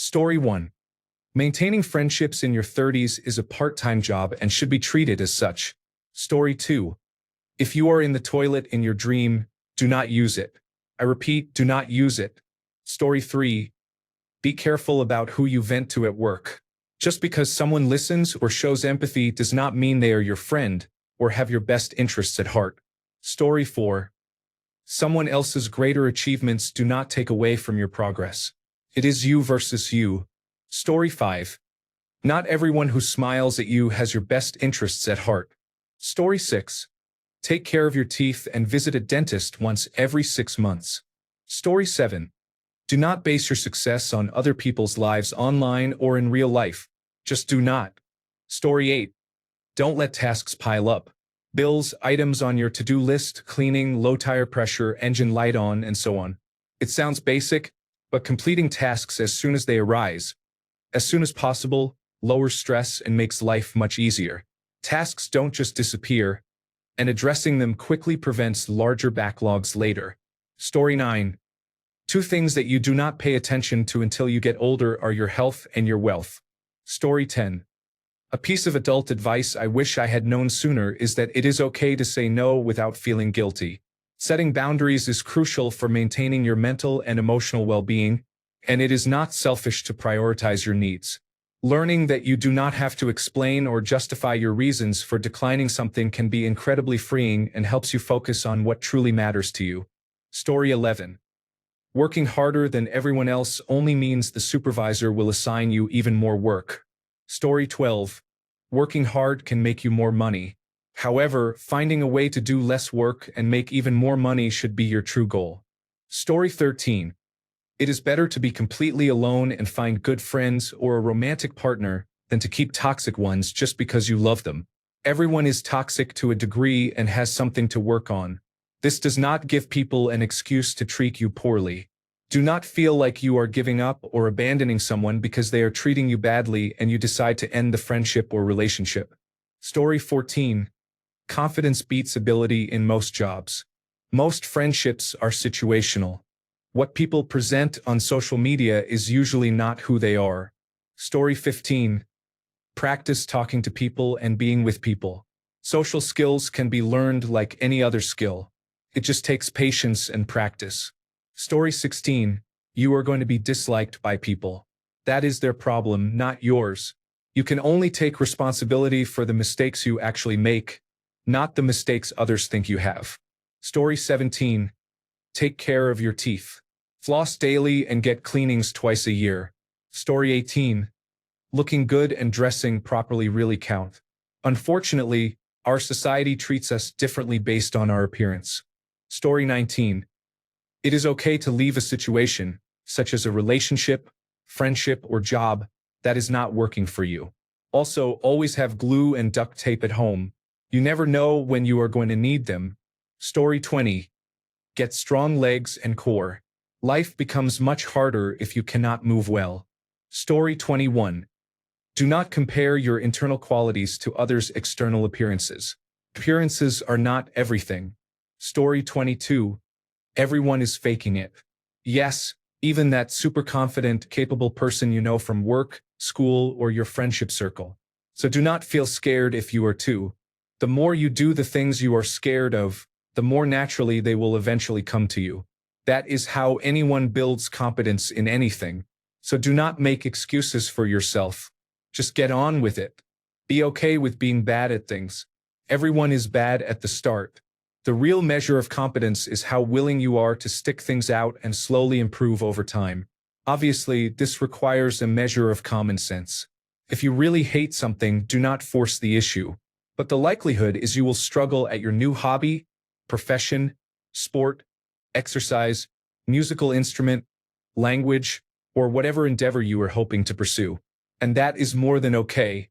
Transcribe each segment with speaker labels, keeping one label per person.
Speaker 1: Story 1. Maintaining friendships in your 30s is a part-time job and should be treated as such. Story 2. If you are in the toilet in your dream, do not use it. I repeat, do not use it. Story 3. Be careful about who you vent to at work. Just because someone listens or shows empathy does not mean they are your friend or have your best interests at heart. Story 4. Someone else's greater achievements do not take away from your progress. It is you versus you. Story 5. Not everyone who smiles at you has your best interests at heart. Story 6. Take care of your teeth and visit a dentist once every 6 months. Story 7. Do not base your success on other people's lives online or in real life. Just do not. Story 8. Don't let tasks pile up. Bills, items on your to-do list, cleaning, low tire pressure, engine light on, and so on. It sounds basic, but completing tasks as soon as they arise, as soon as possible, lowers stress and makes life much easier. Tasks don't just disappear, and addressing them quickly prevents larger backlogs later. Story 9. 2 things that you do not pay attention to until you get older are your health and your wealth. Story 10. A piece of adult advice I wish I had known sooner is that it is okay to say no without feeling guilty. Setting boundaries is crucial for maintaining your mental and emotional well-being, and it is not selfish to prioritize your needs. Learning that you do not have to explain or justify your reasons for declining something can be incredibly freeing and helps you focus on what truly matters to you. Story 11. Working harder than everyone else only means the supervisor will assign you even more work. Story 12. Working hard can make you more money. However, finding a way to do less work and make even more money should be your true goal. Story 13. It is better to be completely alone and find good friends or a romantic partner than to keep toxic ones just because you love them. Everyone is toxic to a degree and has something to work on. This does not give people an excuse to treat you poorly. Do not feel like you are giving up or abandoning someone because they are treating you badly and you decide to end the friendship or relationship. Story 14. Confidence beats ability in most jobs. Most friendships are situational. What people present on social media is usually not who they are. Story 15. Practice talking to people and being with people. Social skills can be learned like any other skill. It just takes patience and practice. Story 16. You are going to be disliked by people. That is their problem, not yours. You can only take responsibility for the mistakes you actually make, not the mistakes others think you have. Story 17. Take care of your teeth. Floss daily and get cleanings twice a year. Story 18. Looking good and dressing properly really count. Unfortunately, our society treats us differently based on our appearance. Story 19. It is okay to leave a situation, such as a relationship, friendship, or job, that is not working for you. Also, always have glue and duct tape at home. You never know when you are going to need them. Story 20. Get strong legs and core. Life becomes much harder if you cannot move well. Story 21. Do not compare your internal qualities to others' external appearances. Appearances are not everything. Story 22. Everyone is faking it. Yes, even that super confident, capable person you know from work, school, or your friendship circle. So do not feel scared if you are too. The more you do the things you are scared of, the more naturally they will eventually come to you. That is how anyone builds competence in anything. So do not make excuses for yourself. Just get on with it. Be okay with being bad at things. Everyone is bad at the start. The real measure of competence is how willing you are to stick things out and slowly improve over time. Obviously, this requires a measure of common sense. If you really hate something, do not force the issue. But the likelihood is you will struggle at your new hobby, profession, sport, exercise, musical instrument, language, or whatever endeavor you are hoping to pursue. And that is more than okay.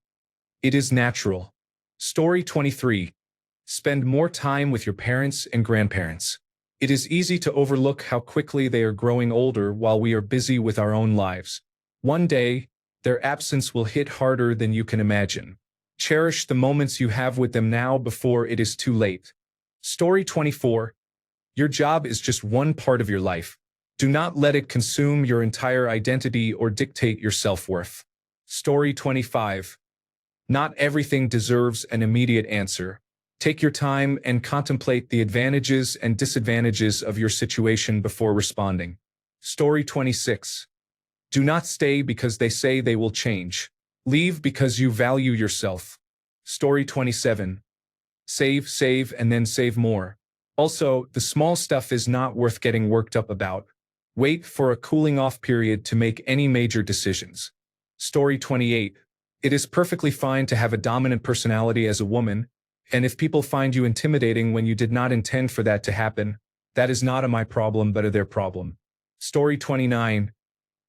Speaker 1: It is natural. Story 23. Spend more time with your parents and grandparents. It is easy to overlook how quickly they are growing older while we are busy with our own lives. One day, their absence will hit harder than you can imagine. Cherish the moments you have with them now before it is too late. Story 24. Your job is just one part of your life. Do not let it consume your entire identity or dictate your self-worth. Story 25. Not everything deserves an immediate answer. Take your time and contemplate the advantages and disadvantages of your situation before responding. Story 26. Do not stay because they say they will change. Leave because you value yourself. Story 27. Save, and then save more. Also, the small stuff is not worth getting worked up about. Wait for a cooling off period to make any major decisions. Story 28. It is perfectly fine to have a dominant personality as a woman, and if people find you intimidating when you did not intend for that to happen, that is not my problem but their problem. Story 29.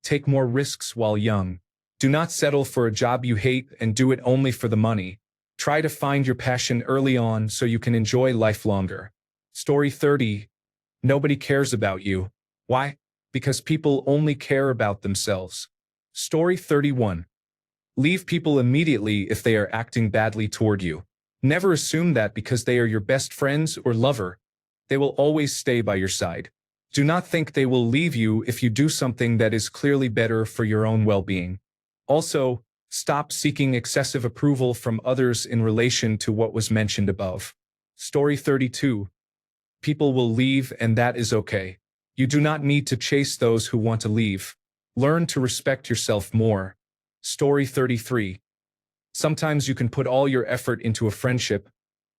Speaker 1: Take more risks while young. Do not settle for a job you hate and do it only for the money. Try to find your passion early on so you can enjoy life longer. Story 30. Nobody cares about you. Why? Because people only care about themselves. Story 31. Leave people immediately if they are acting badly toward you. Never assume that because they are your best friends or lover, they will always stay by your side. Do not think they will leave you if you do something that is clearly better for your own well-being. Also, stop seeking excessive approval from others in relation to what was mentioned above. Story 32. People will leave and that is okay. You do not need to chase those who want to leave. Learn to respect yourself more. Story 33. Sometimes you can put all your effort into a friendship,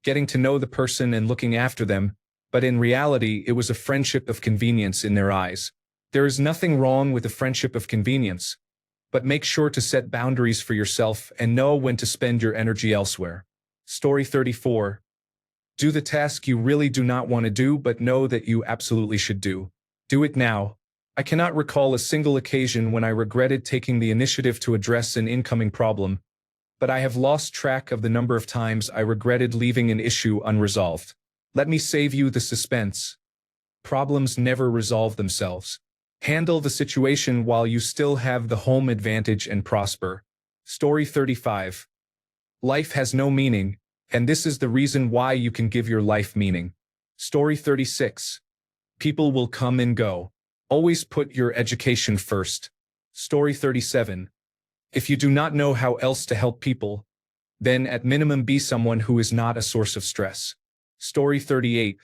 Speaker 1: getting to know the person and looking after them, but in reality it was a friendship of convenience in their eyes. There is nothing wrong with a friendship of convenience, but make sure to set boundaries for yourself and know when to spend your energy elsewhere. Story 34. Do the task you really do not want to do but know that you absolutely should do. Do it now. I cannot recall a single occasion when I regretted taking the initiative to address an incoming problem, but I have lost track of the number of times I regretted leaving an issue unresolved. Let me save you the suspense. Problems never resolve themselves. Handle the situation while you still have the home advantage and prosper. Story 35. Life has no meaning, and this is the reason why you can give your life meaning. Story 36. People will come and go. Always put your education first. Story 37. If you do not know how else to help people, then at minimum be someone who is not a source of stress. Story 38.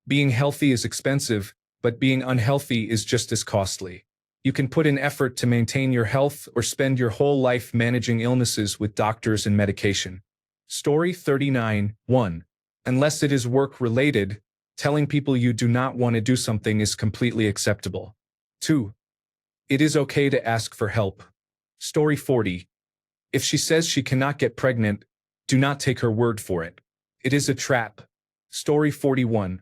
Speaker 1: Being healthy is expensive, but being unhealthy is just as costly. You can put in effort to maintain your health or spend your whole life managing illnesses with doctors and medication. Story 39. 1. Unless it is work-related, telling people you do not want to do something is completely acceptable. 2. It is okay to ask for help. Story 40. If she says she cannot get pregnant, do not take her word for it. It is a trap. Story 41.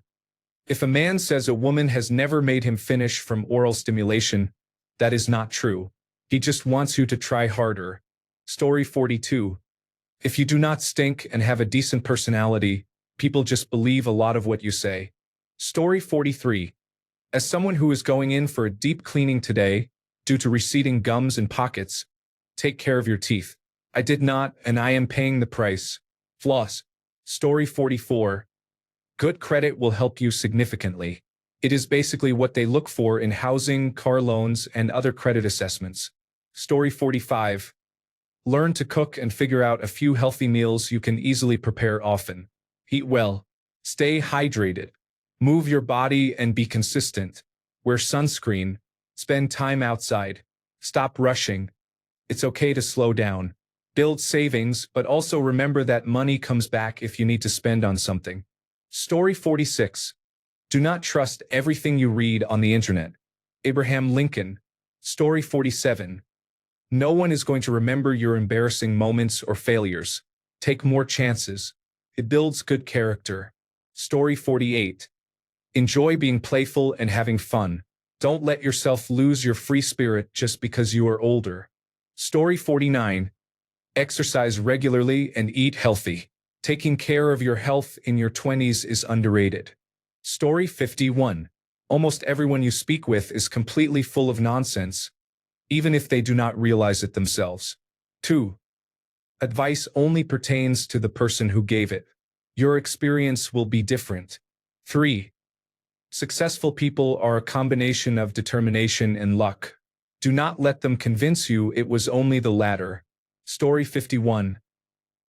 Speaker 1: If a man says a woman has never made him finish from oral stimulation, that is not true. He just wants you to try harder. Story 42. If you do not stink and have a decent personality, people just believe a lot of what you say. Story 43. As someone who is going in for a deep cleaning today, due to receding gums and pockets, take care of your teeth. I did not, and I am paying the price. Floss. Story 44. Good credit will help you significantly. It is basically what they look for in housing, car loans, and other credit assessments. Story 45. Learn to cook and figure out a few healthy meals you can easily prepare often. Eat well. Stay hydrated. Move your body and be consistent. Wear sunscreen. Spend time outside. Stop rushing. It's okay to slow down. Build savings, but also remember that money comes back if you need to spend on something. Story 46. Do not trust everything you read on the internet. Abraham Lincoln. Story 47. No one is going to remember your embarrassing moments or failures. Take more chances. It builds good character. Story 48. Enjoy being playful and having fun. Don't let yourself lose your free spirit just because you are older. Story 49. Exercise regularly and eat healthy. Taking care of your health in your 20s is underrated. Story 51. Almost everyone you speak with is completely full of nonsense, even if they do not realize it themselves. 2. Advice only pertains to the person who gave it. Your experience will be different. 3. Successful people are a combination of determination and luck. Do not let them convince you it was only the latter. Story 51.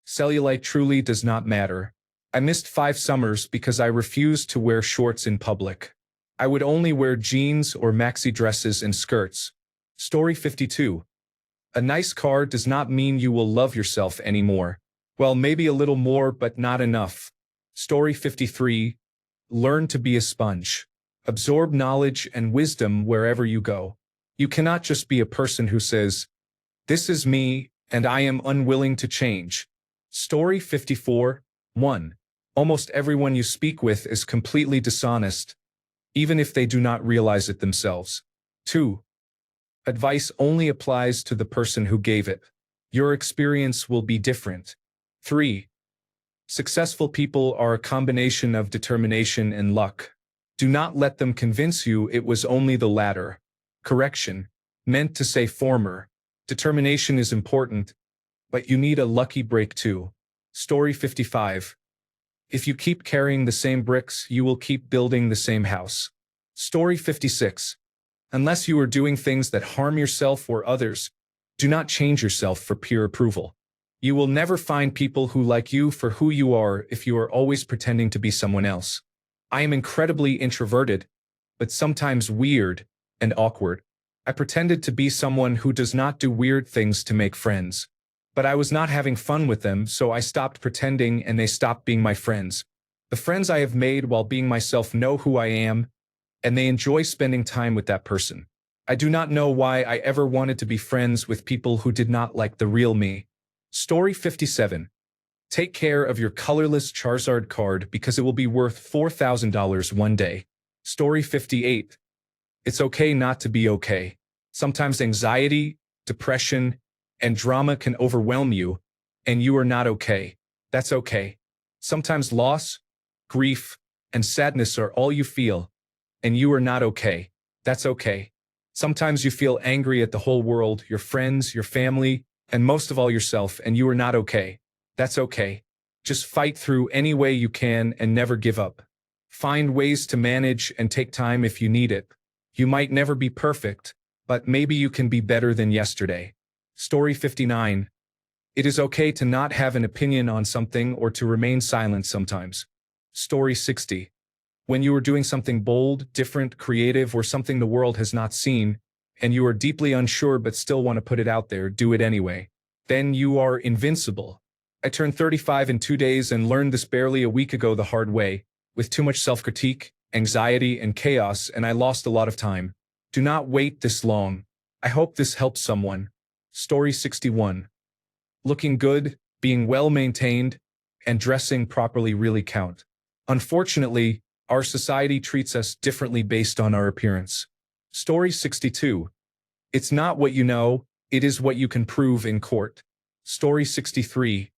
Speaker 1: Cellulite truly does not matter. I missed 5 summers because I refused to wear shorts in public. I would only wear jeans or maxi dresses and skirts. Story 52. A nice car does not mean you will love yourself anymore. Well, maybe a little more, but not enough. Story 53. Learn to be a sponge. Absorb knowledge and wisdom wherever you go. You cannot just be a person who says, "This is me, and I am unwilling to change." Story 54. 1. Almost everyone you speak with is completely dishonest, even if they do not realize it themselves. 2. Advice only applies to the person who gave it. Your experience will be different. 3. Successful people are a combination of determination and luck. Do not let them convince you it was only the latter. Correction. Meant to say former. Determination is important, but you need a lucky break too. Story 55. If you keep carrying the same bricks, you will keep building the same house. Story 56. Unless you are doing things that harm yourself or others, do not change yourself for peer approval. You will never find people who like you for who you are if you are always pretending to be someone else. I am incredibly introverted, but sometimes weird and awkward. I pretended to be someone who does not do weird things to make friends. But I was not having fun with them, so I stopped pretending and they stopped being my friends. The friends I have made while being myself know who I am, and they enjoy spending time with that person. I do not know why I ever wanted to be friends with people who did not like the real me. Story 57. Take care of your colorless Charizard card because it will be worth $4,000 one day. Story 58. It's okay not to be okay. Sometimes anxiety, depression, and drama can overwhelm you, and you are not okay. That's okay. Sometimes loss, grief, and sadness are all you feel, and you are not okay. That's okay. Sometimes you feel angry at the whole world, your friends, your family, and most of all yourself, and you are not okay. That's okay. Just fight through any way you can and never give up. Find ways to manage and take time if you need it. You might never be perfect, but maybe you can be better than yesterday. Story 59. It is okay to not have an opinion on something or to remain silent sometimes. Story 60. When you are doing something bold, different, creative, or something the world has not seen, and you are deeply unsure but still want to put it out there, do it anyway. Then you are invincible. I turned 35 in 2 days and learned this barely a week ago the hard way, with too much self-critique, anxiety, and chaos, and I lost a lot of time. Do not wait this long. I hope this helps someone. Story 61. Looking good, being well-maintained, and dressing properly really count. Unfortunately, our society treats us differently based on our appearance. Story 62. It's not what you know, it is what you can prove in court. Story 63.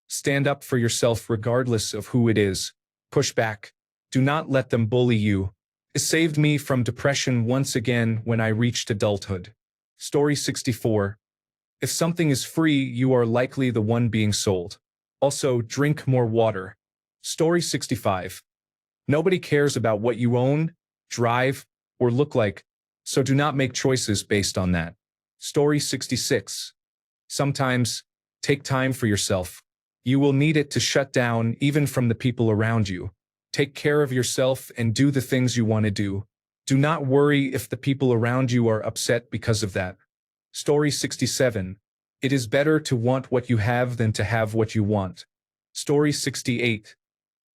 Speaker 1: Stand up for yourself regardless of who it is. Push back. Do not let them bully you. It saved me from depression once again when I reached adulthood. Story 64. If something is free, you are likely the one being sold. Also, drink more water. Story 65. Nobody cares about what you own, drive, or look like, so do not make choices based on that. Story 66. Sometimes, take time for yourself. You will need it to shut down even from the people around you. Take care of yourself and do the things you want to do. Do not worry if the people around you are upset because of that. Story 67. It is better to want what you have than to have what you want. Story 68.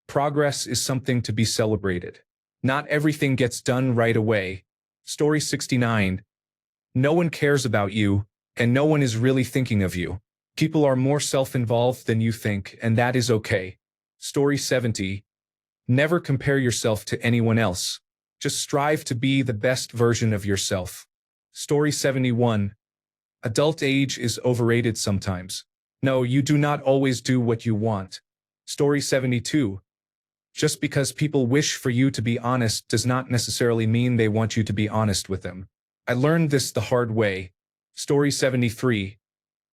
Speaker 1: Progress is something to be celebrated. Not everything gets done right away. Story 69. No one cares about you, and no one is really thinking of you. People are more self-involved than you think, and that is okay. Story 70. Never compare yourself to anyone else. Just strive to be the best version of yourself. Story 71. Adult age is overrated sometimes. No, you do not always do what you want. Story 72. Just because people wish for you to be honest does not necessarily mean they want you to be honest with them. I learned this the hard way. Story 73.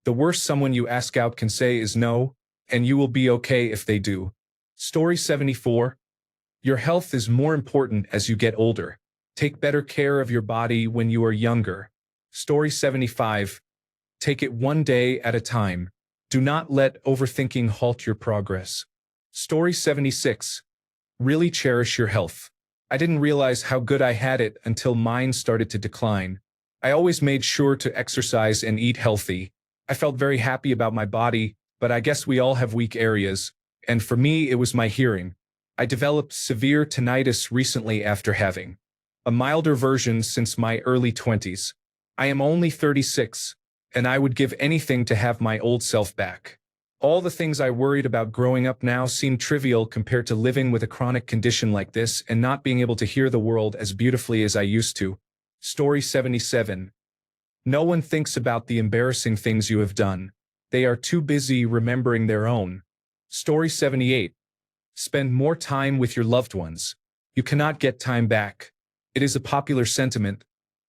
Speaker 1: The worst someone you ask out can say is no, and you will be okay if they do. Story 74. Your health is more important as you get older. Take better care of your body when you are younger. Story 75. Take it one day at a time. Do not let overthinking halt your progress. Story 76. Really cherish your health. I didn't realize how good I had it until mine started to decline. I always made sure to exercise and eat healthy. I felt very happy about my body, but I guess we all have weak areas, and for me it was my hearing. I developed severe tinnitus recently after having a milder version since my early 20s. I am only 36, and I would give anything to have my old self back. All the things I worried about growing up now seem trivial compared to living with a chronic condition like this and not being able to hear the world as beautifully as I used to. Story 77. No one thinks about the embarrassing things you have done. They are too busy remembering their own. Story 78. Spend more time with your loved ones. You cannot get time back. It is a popular sentiment,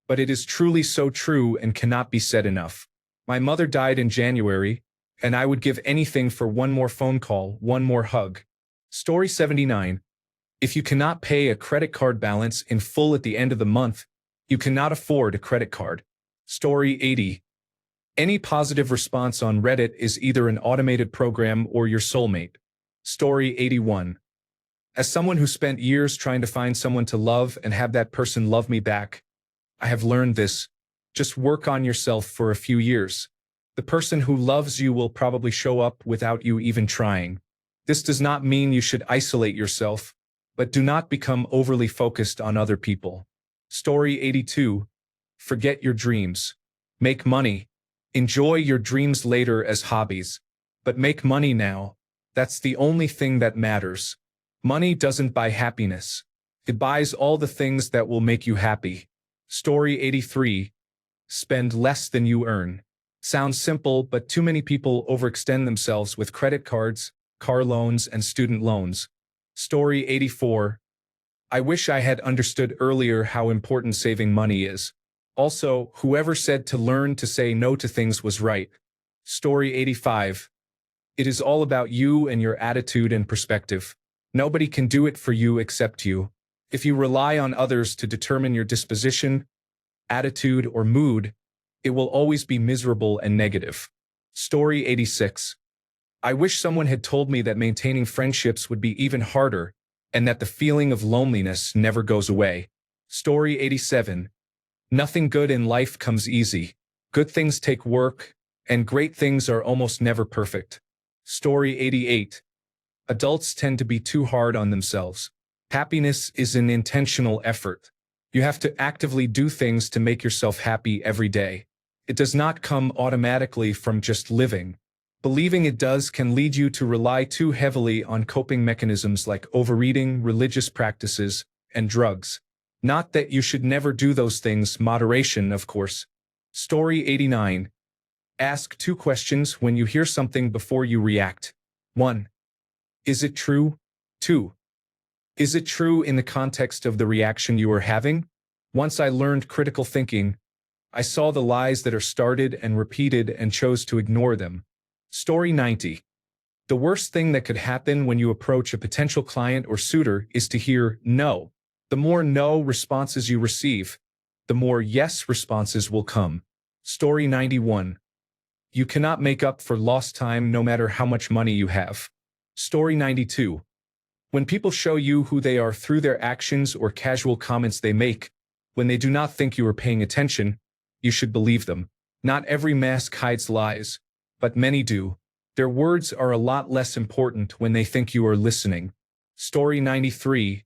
Speaker 1: but it is truly so true and cannot be said enough. My mother died in January, and I would give anything for one more phone call, one more hug. Story 79. If you cannot pay a credit card balance in full at the end of the month, you cannot afford a credit card. Story 80. Any positive response on Reddit is either an automated program or your soulmate. Story 81. As someone who spent years trying to find someone to love and have that person love me back, I have learned this. Just work on yourself for a few years. The person who loves you will probably show up without you even trying. This does not mean you should isolate yourself, but do not become overly focused on other people. Story 82. Forget your dreams. Make money. Enjoy your dreams later as hobbies. But make money now. That's the only thing that matters. Money doesn't buy happiness. It buys all the things that will make you happy. Story 83. Spend less than you earn. Sounds simple, but too many people overextend themselves with credit cards, car loans, and student loans. Story 84. I wish I had understood earlier how important saving money is. Also, whoever said to learn to say no to things was right. Story 85. It is all about you and your attitude and perspective. Nobody can do it for you except you. If you rely on others to determine your disposition, attitude, or mood, it will always be miserable and negative. Story 86. I wish someone had told me that maintaining friendships would be even harder, and that the feeling of loneliness never goes away. Story 87. Nothing good in life comes easy. Good things take work, and great things are almost never perfect. Story 88. Adults tend to be too hard on themselves. Happiness is an intentional effort. You have to actively do things to make yourself happy every day. It does not come automatically from just living. Believing it does can lead you to rely too heavily on coping mechanisms like overeating, religious practices, and drugs. Not that you should never do those things, moderation, of course. Story 89. Ask 2 questions when you hear something before you react. 1. Is it true? 2. Is it true in the context of the reaction you are having? Once I learned critical thinking, I saw the lies that are started and repeated and chose to ignore them. Story 90. The worst thing that could happen when you approach a potential client or suitor is to hear no. The more no responses you receive, the more yes responses will come. Story 91. You cannot make up for lost time no matter how much money you have. Story 92. When people show you who they are through their actions or casual comments they make, when they do not think you are paying attention, you should believe them. Not every mask hides lies, but many do. Their words are a lot less important when they think you are listening. Story 93.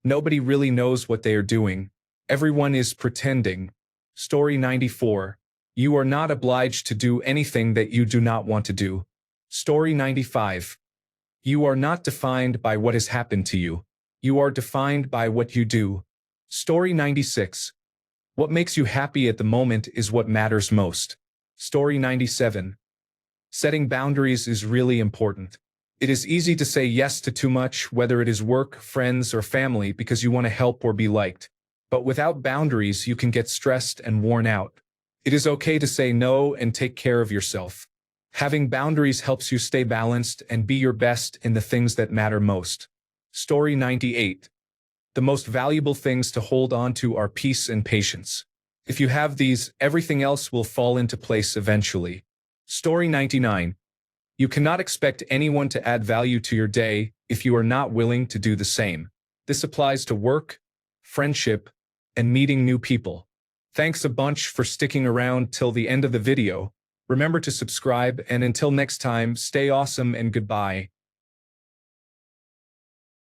Speaker 1: Nobody really knows what they are doing. Everyone is pretending. Story 94. You are not obliged to do anything that you do not want to do. Story 95. You are not defined by what has happened to you. You are defined by what you do. Story 96. What makes you happy at the moment is what matters most. Story 97. Setting boundaries is really important. It is easy to say yes to too much, whether it is work, friends, or family, because you want to help or be liked. But without boundaries, you can get stressed and worn out. It is okay to say no and take care of yourself. Having boundaries helps you stay balanced and be your best in the things that matter most. Story 98. The most valuable things to hold on to are peace and patience. If you have these, everything else will fall into place eventually. Story 99. You cannot expect anyone to add value to your day if you are not willing to do the same. This applies to work, friendship, and meeting new people. Thanks a bunch for sticking around till the end of the video. Remember to subscribe, and until next time, stay awesome and goodbye.